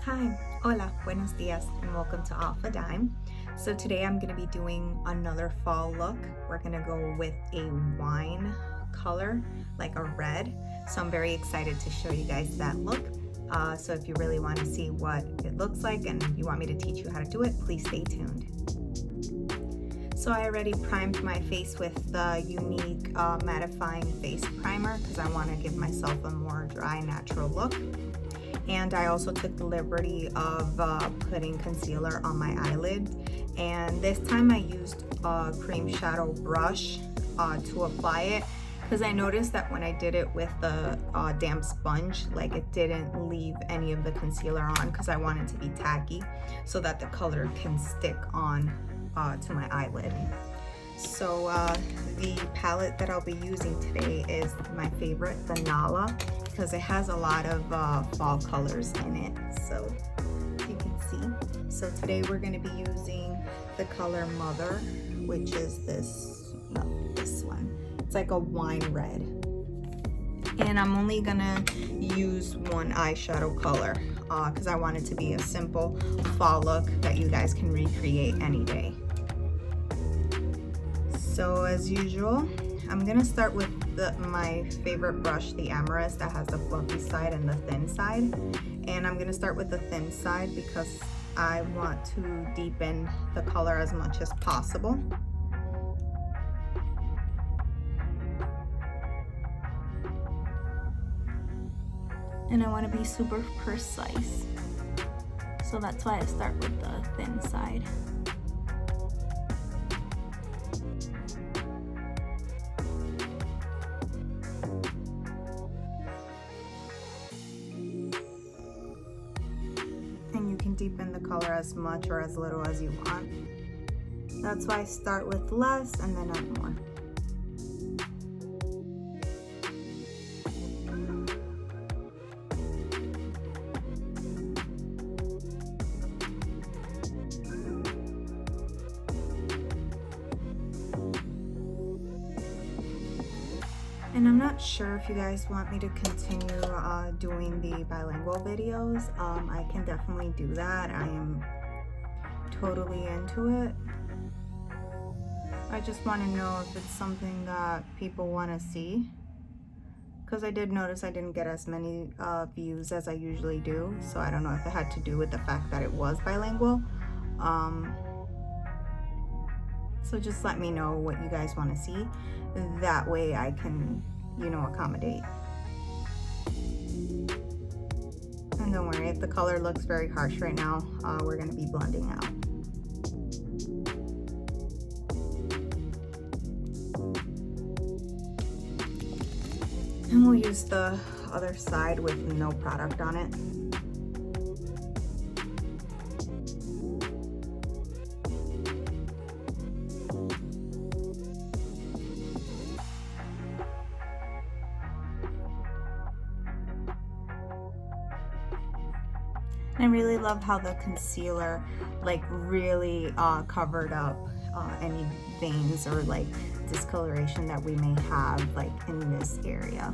Hi, hola, buenos dias, and welcome to Alpha Dime. So today I'm going to be doing another fall look. We're going to go with a wine color, like a red. So I'm very excited to show you guys that look. So if you really want to see what it looks like and you want me to teach you how to do it, please stay tuned. So I already primed my face with the Younique mattifying face primer because I want to give myself a more dry, natural look. And I also took the liberty of putting concealer on my eyelid, and this time I used a cream shadow brush to apply it, because I noticed that when I did it with the damp sponge, like it didn't leave any of the concealer on, because I want it to be tacky so that the color can stick on to my eyelid. So the palette that I'll be using today is my favorite, the Nala, because it has a lot of fall colors in it, so you can see. So today we're going to be using the color Mother, which is this one. It's like a wine red. And I'm only going to use one eyeshadow color because I want it to be a simple fall look that you guys can recreate any day. So as usual, I'm gonna start with my favorite brush, the Amethyst, that has the fluffy side and the thin side. And I'm gonna start with the thin side because I want to deepen the color as much as possible. And I want to be super precise. So that's why I start with the thin side. Deepen the color as much or as little as you want. That's why I start with less and then add more. And I'm not sure if you guys want me to continue doing the bilingual videos. I can definitely do that. I am totally into it. I just want to know if it's something that people want to see, because I did notice I didn't get as many views as I usually do, so I don't know if it had to do with the fact that it was bilingual. So just let me know what you guys want to see. That way I can, accommodate. And don't worry, if the color looks very harsh right now, we're going to be blending out. And we'll use the other side with no product on it. I really love how the concealer really covered up any veins or discoloration that we may have in this area.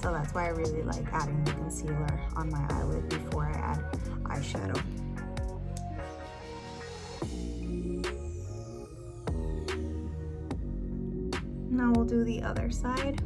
So that's why I really like adding the concealer on my eyelid before I add eyeshadow. Now we'll do the other side.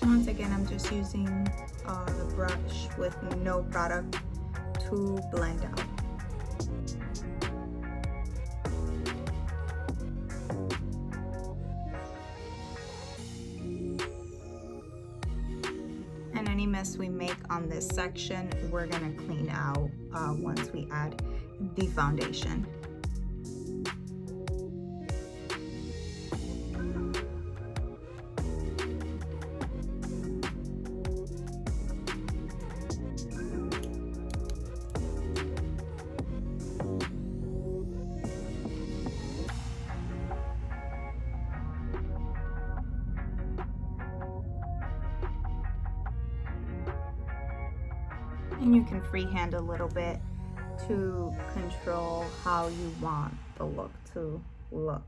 Once again, I'm just using the brush with no product to blend out. And any mess we make on this section, we're gonna clean out once we add the foundation. And you can freehand a little bit to control how you want the look to look.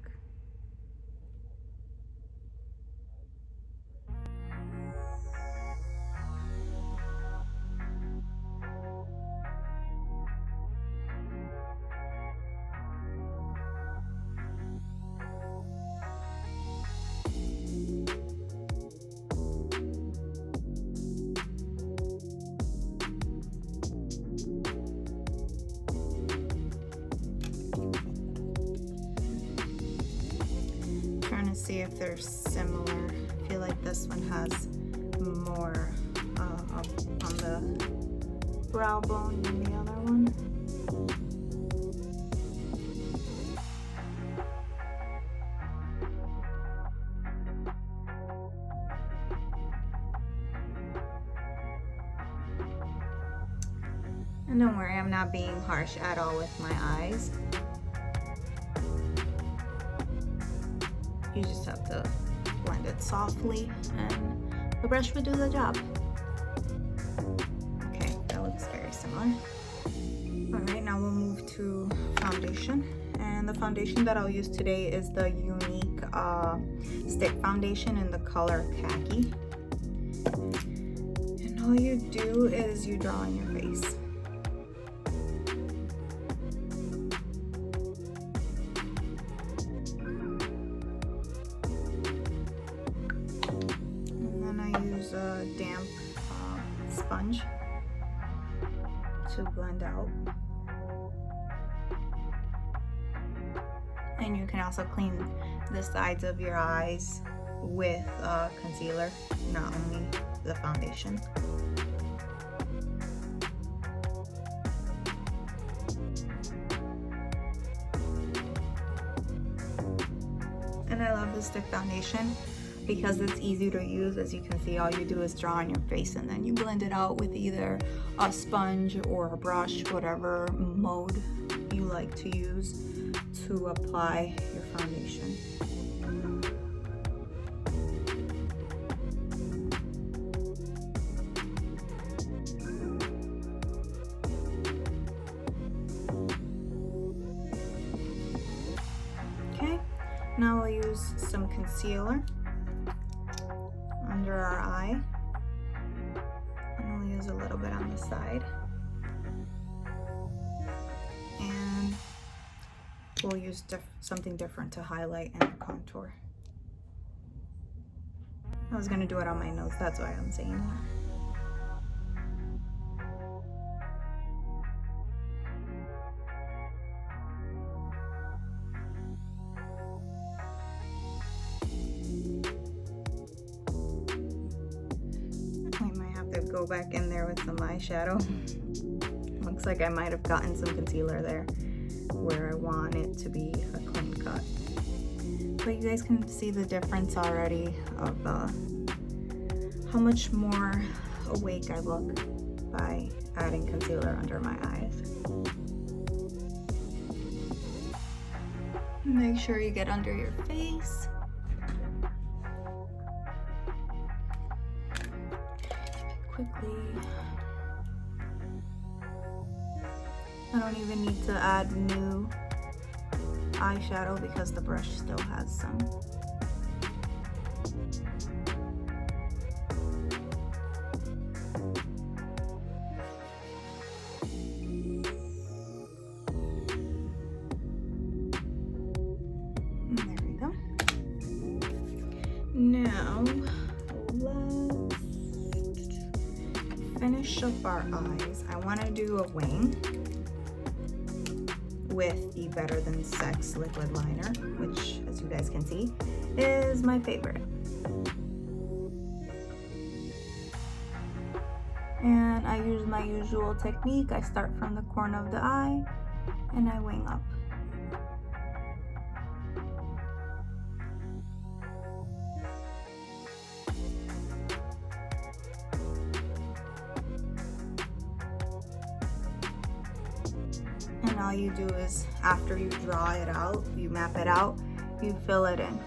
Trying to see if they're similar. I feel like this one has more up on the brow bone than the other one. And don't worry, I'm not being harsh at all with my eyes. You just have to blend it softly and the brush will do the job. Okay, that looks very similar. All right, now we'll move to foundation. And the foundation that I'll use today is the Younique stick foundation in the color Khaki. And all you do is you draw on your face. A damp sponge to blend out, and you can also clean the sides of your eyes with concealer, not only the foundation. And I love the stick foundation because it's easy to use. As you can see, all you do is draw on your face and then you blend it out with either a sponge or a brush, whatever mode you like to use to apply your foundation. Okay, now we'll use some concealer under our eye, and we'll use a little bit on the side, and we'll use something different to highlight and contour. I was gonna do it on my nose, that's why I'm saying that. Go back in there with some eyeshadow. Looks like I might have gotten some concealer there where I want it to be a clean cut. But you guys can see the difference already of how much more awake I look by adding concealer under my eyes. Make sure you get under your face. Quickly. I don't even need to add new eyeshadow because the brush still has some. There we go. Now let's finish up our eyes. I want to do a wing with the Better Than Sex liquid liner, which, as you guys can see, is my favorite. And I use my usual technique. I start from the corner of the eye and I wing up. And all you do is, after you draw it out, you map it out, you fill it in.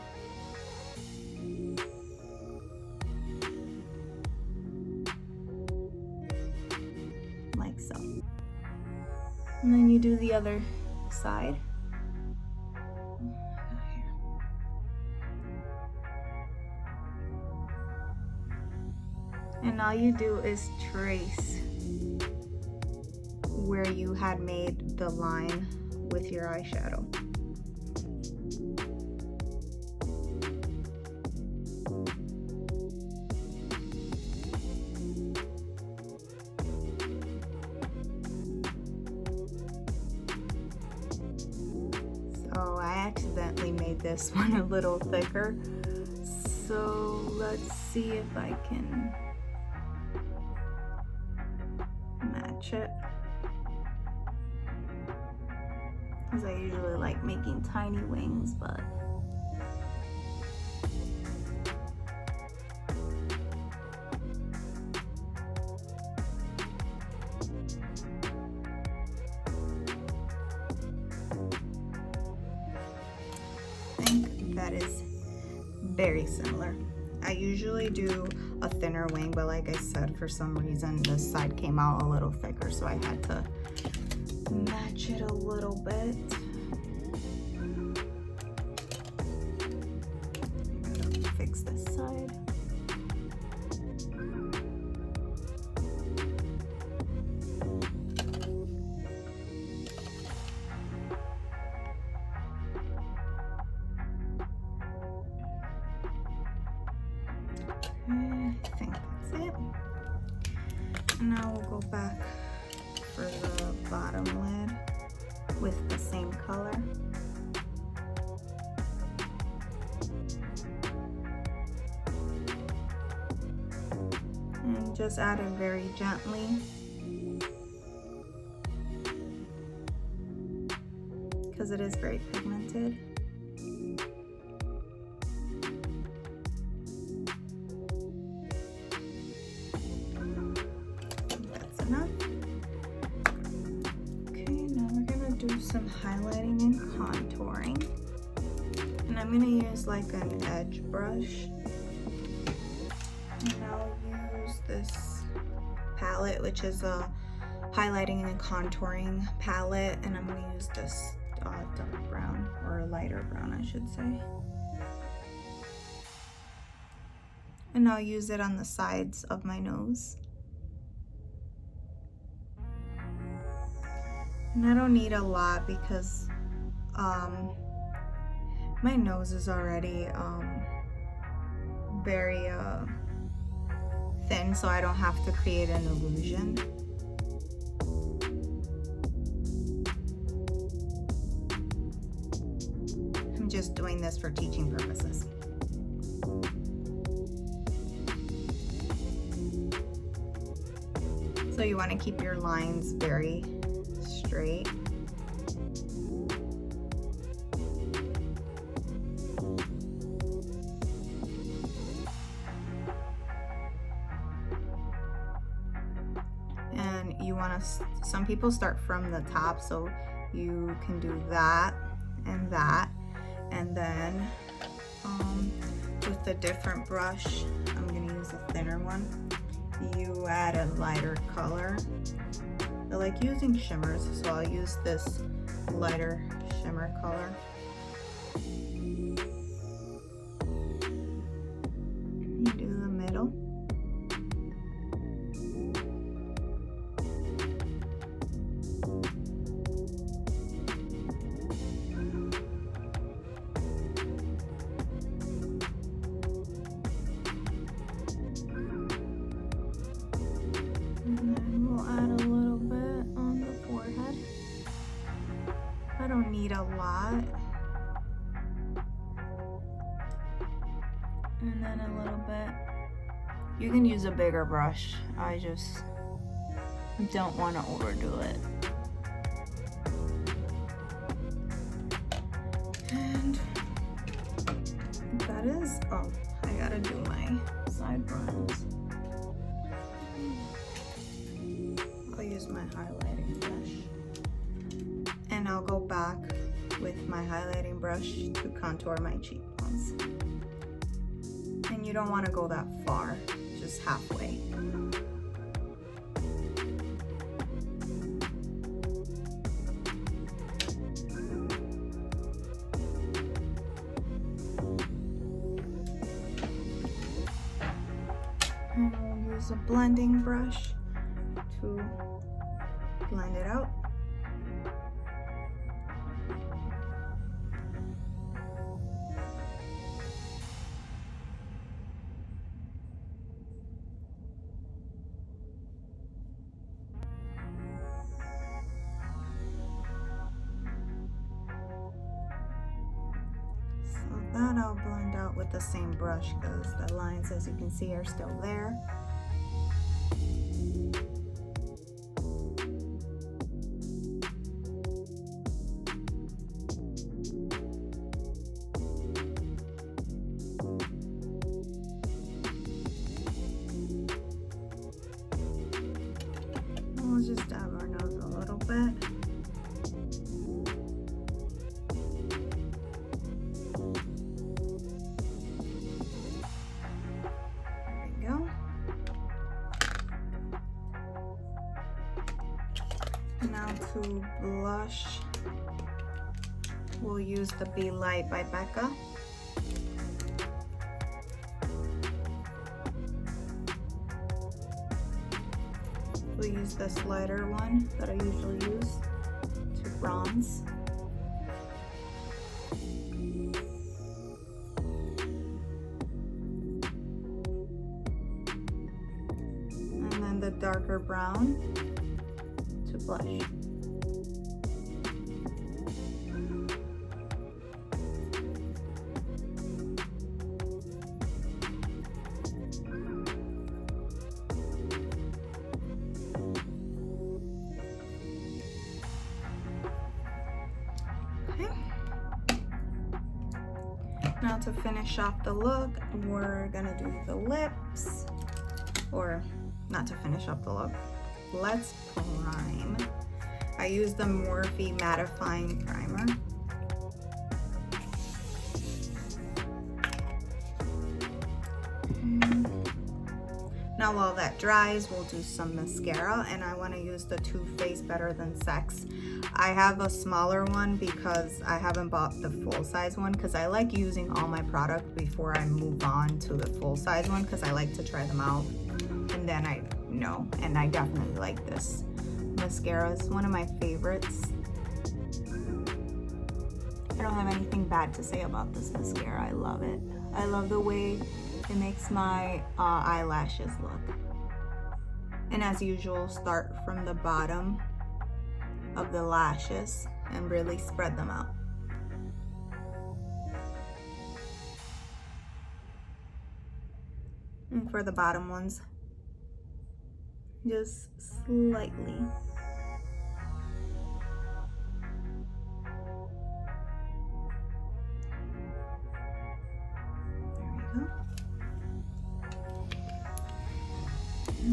so. And then you do the other side. And all you do is trace where you had made the line with your eyeshadow. So I accidentally made this one a little thicker. So let's see if I can match it. Because I usually like making tiny wings, but I think that is very similar. I usually do a thinner wing, but like I said, for some reason this side came out a little thicker, so I had to match it a little bit. Fix this side. I think that's it. And now we'll go back for the bottom lid with the same color. And just add it very gently. Because it is very pigmented. Enough. Okay, now we're gonna do some highlighting and contouring. And I'm gonna use like an edge brush. And I'll use this palette, which is a highlighting and contouring palette. And I'm gonna use this dark brown, or a lighter brown, I should say. And I'll use it on the sides of my nose. And I don't need a lot because my nose is already very thin, so I don't have to create an illusion. I'm just doing this for teaching purposes. So you want to keep your lines very straight. And you want to, some people start from the top, so you can do that, and then with a different brush, I'm going to use a thinner one, you add a lighter color. I like using shimmers, so I'll use this lighter shimmer color. You do the middle. And then we'll add a little bit on the forehead. I don't need a lot. And then a little bit. You can use a bigger brush. I just don't want to overdo it. And that is, oh, I gotta do my sideburns. I'll use my highlighting brush. And I'll go back with my highlighting brush to contour my cheekbones. And you don't want to go that far, just halfway. use a blending brush to blend it out. That I'll blend out with the same brush because the lines, as you can see, are still there. We'll just dab our nose a little bit. Now to blush, we'll use the Be Light by Becca. We'll use this lighter one that I usually use to bronze. And then the darker brown to blush. Okay. Now to finish off the look, we're gonna do the lips, or not to finish up the look. Let's prime. I use the Morphe mattifying primer. Now while that dries, we'll do some mascara, and I want to use the Too Faced Better Than Sex. I have a smaller one because I haven't bought the full size one, because I like using all my product before I move on to the full size one, because I like to try them out and then I know. And I definitely like this mascara. It's one of my favorites. I don't have anything bad to say about this mascara. I love it. I love the way it makes my eyelashes look. And as usual, start from the bottom of the lashes and really spread them out. And for the bottom ones, just slightly.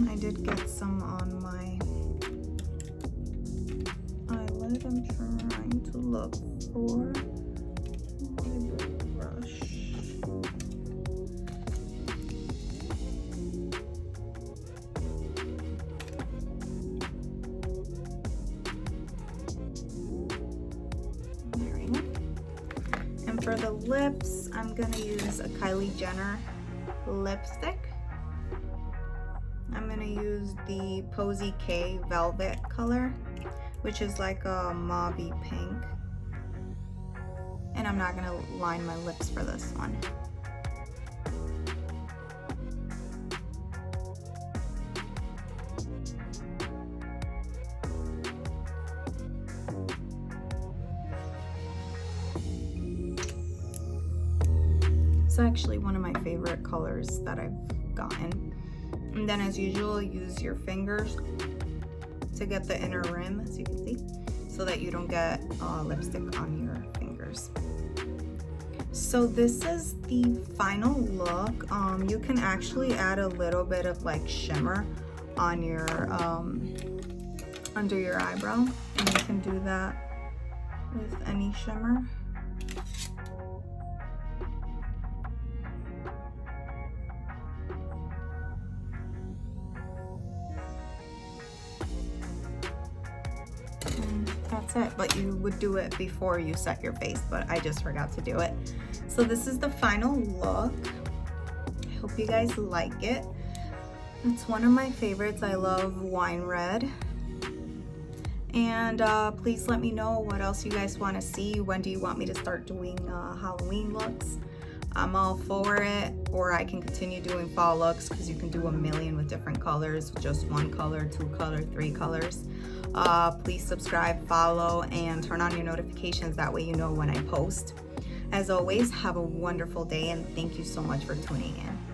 I did get some on my eyelid. I'm trying to look for my brush. There we go. And for the lips, I'm gonna use a Kylie Jenner lipstick. I'm gonna use the Posy K Velvet color, which is like a mauvey pink. And I'm not gonna line my lips for this one. It's actually one of my favorite colors that I've gotten. And then as usual, use your fingers to get the inner rim, as you can see, so that you don't get lipstick on your fingers. So this is the final look. You can actually add a little bit of like shimmer on your under your eyebrow, and you can do that with any shimmer. That's it, but you would do it before you set your face, but I just forgot to do it. So this is the final look. I hope you guys like it. It's one of my favorites. I love wine red. And please let me know what else you guys want to see. When do you want me to start doing Halloween looks? I'm all for it. Or I can continue doing fall looks, because you can do a million with different colors, just one color, two color, three colors. Please subscribe, follow, and turn on your notifications. That way you know when I post. As always, have a wonderful day, and thank you so much for tuning in.